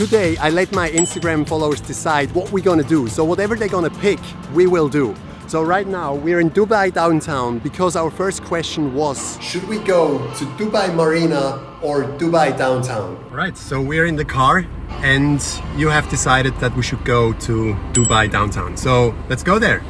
Today I let my Instagram followers decide what we're gonna do. So whatever they're gonna pick, we will do. So right now we're in Dubai downtown because our first question was, should we go to Dubai Marina or Dubai downtown? Right, so we're in the car and you have decided that we should go to Dubai downtown. So let's go there.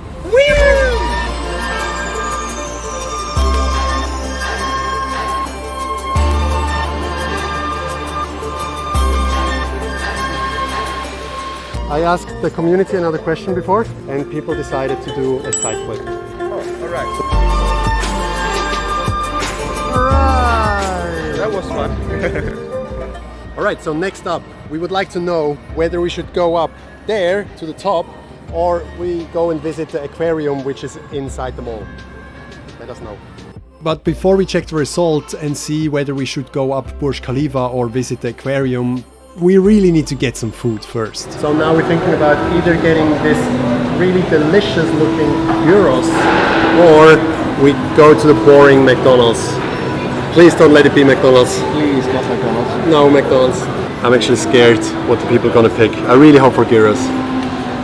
I asked the community another question before and people decided to do a side flip. Oh, alright. Alright! That was fun. Alright, so next up, we would like to know whether we should go up there to the top or we go and visit the aquarium which is inside the mall. Let us know. But before we check the result and see whether we should go up Burj Khalifa or visit the aquarium, we really need to get some food first. So now we're thinking about either getting this really delicious looking gyros or we go to the boring McDonald's. Please don't let it be McDonald's. Please, not McDonald's. No McDonald's. I'm actually scared what the people are gonna pick. I really hope for gyros.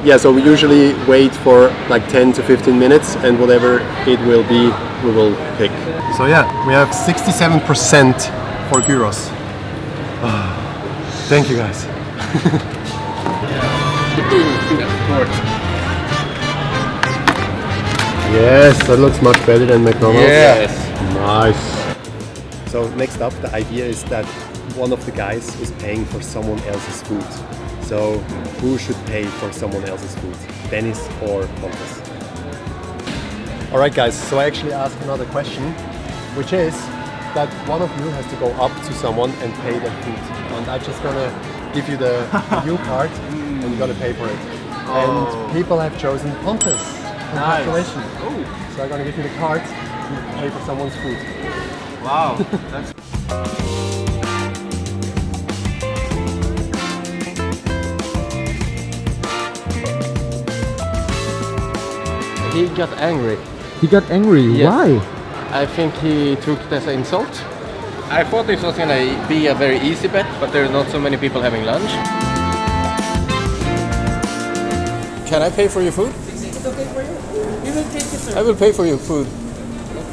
Yeah, so we usually wait for like 10 to 15 minutes and whatever it will be, we will pick. So yeah, we have 67% for gyros. Thank you guys. Yes, that looks much better than McDonald's. Yes. Nice. So next up, the idea is that one of the guys is paying for someone else's food. So who should pay for someone else's food? Dennis or Pontus? Alright guys, so I actually asked another question, which is that one of you has to go up to someone and pay their food. And I'm just gonna give you the new card and you're gonna pay for it. And people have chosen Pontus. Congratulations. Nice. So I'm gonna give you the card and pay for someone's food. Wow. That's... He got angry. He got angry. Yes. Why? I think he took it as an insult. I thought this was gonna be a very easy bet, but there's not so many people having lunch. Can I pay for your food? It's okay for you? You will take it, sir. I will pay for your food.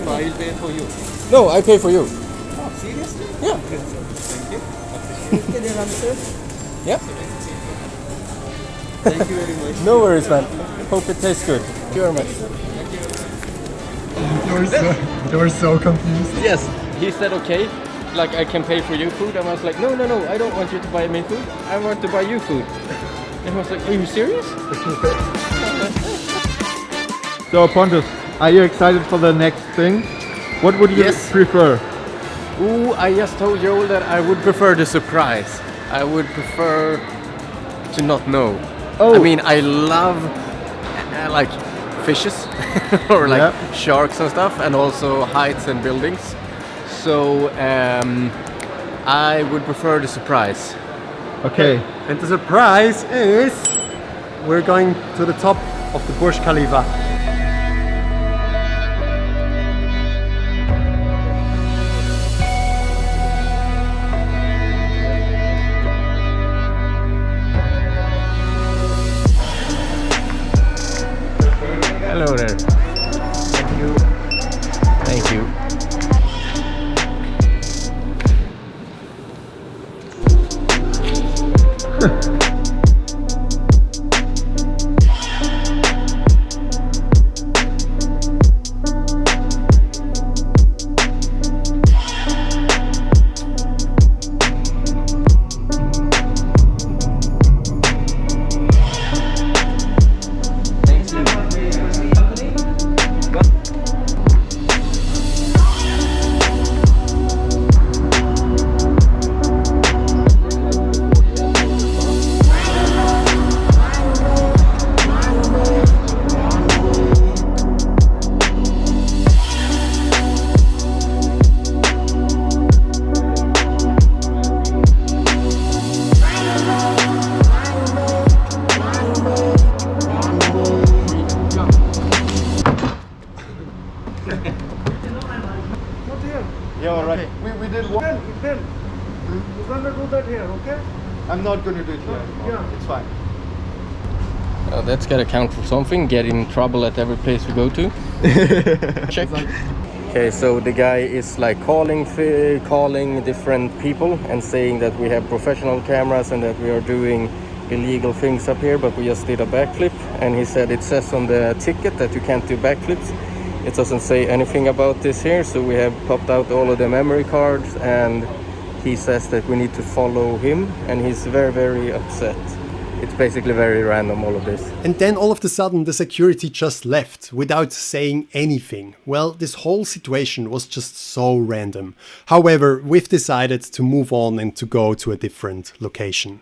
No, I'll pay for you. No, I pay for you. Oh, seriously? Yeah. Thank you. Can you run, sir? Yeah. Thank you very much. No worries, man. Hope it tastes good. Thank you very much. You were so confused. Yes. He said okay. Like I can pay for your food. And I was like, no, I don't want you to buy me food. I want to buy you food. And he was like, are you serious? So Pontus, are you excited for the next thing? What would you Yes. prefer? Ooh, I just told Joel that I would prefer the surprise. I would prefer to not know. Oh. I mean, I love like fishes or like sharks and stuff, and also heights and buildings. So I would prefer the surprise. Okay. And the surprise is we're going to the top of the Burj Khalifa. Hello there. Thank you. Thank you. Yeah, all right. We did one. Then we're gonna do that here, okay? I'm not gonna do it here anymore. It's fine. That's gotta count for something. Get in trouble at every place we go to. Check. Okay, so the guy is like calling different people and saying that we have professional cameras and that we are doing illegal things up here, but we just did a backflip. And he said it says on the ticket that you can't do backflips. It doesn't say anything about this here, so we have popped out all of the memory cards, and he says that we need to follow him, and he's very, very upset. It's basically very random, all of this. And then all of a sudden the security just left without saying anything. Well, this whole situation was just so random. However, we've decided to move on and to go to a different location.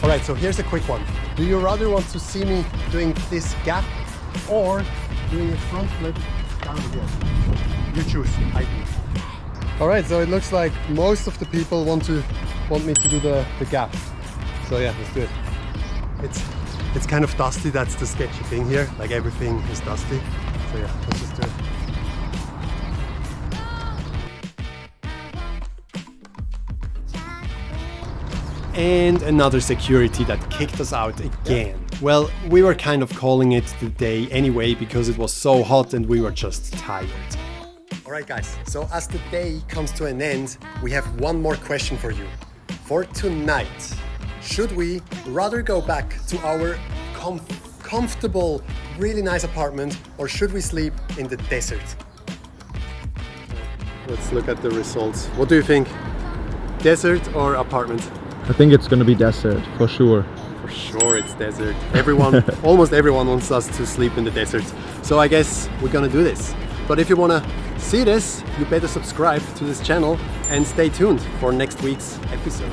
Alright, so here's a quick one. Do you rather want to see me doing this gap or doing a front flip down here? You choose, I do. Alright, so it looks like most of the people want me to do the gap. So yeah, let's do it. It's kind of dusty, that's the sketchy thing here. Like everything is dusty. So yeah, let's just do it. And another security that kicked us out again. Well, we were kind of calling it the day anyway because it was so hot and we were just tired. Alright guys, so as the day comes to an end, we have one more question for you. For tonight, should we rather go back to our comfortable, really nice apartment, or should we sleep in the desert? Let's look at the results. What do you think? Desert or apartment? I think it's gonna be desert for sure. For sure it's desert. Everyone, almost everyone wants us to sleep in the desert. So I guess we're gonna do this. But if you wanna see this, you better subscribe to this channel and stay tuned for next week's episode.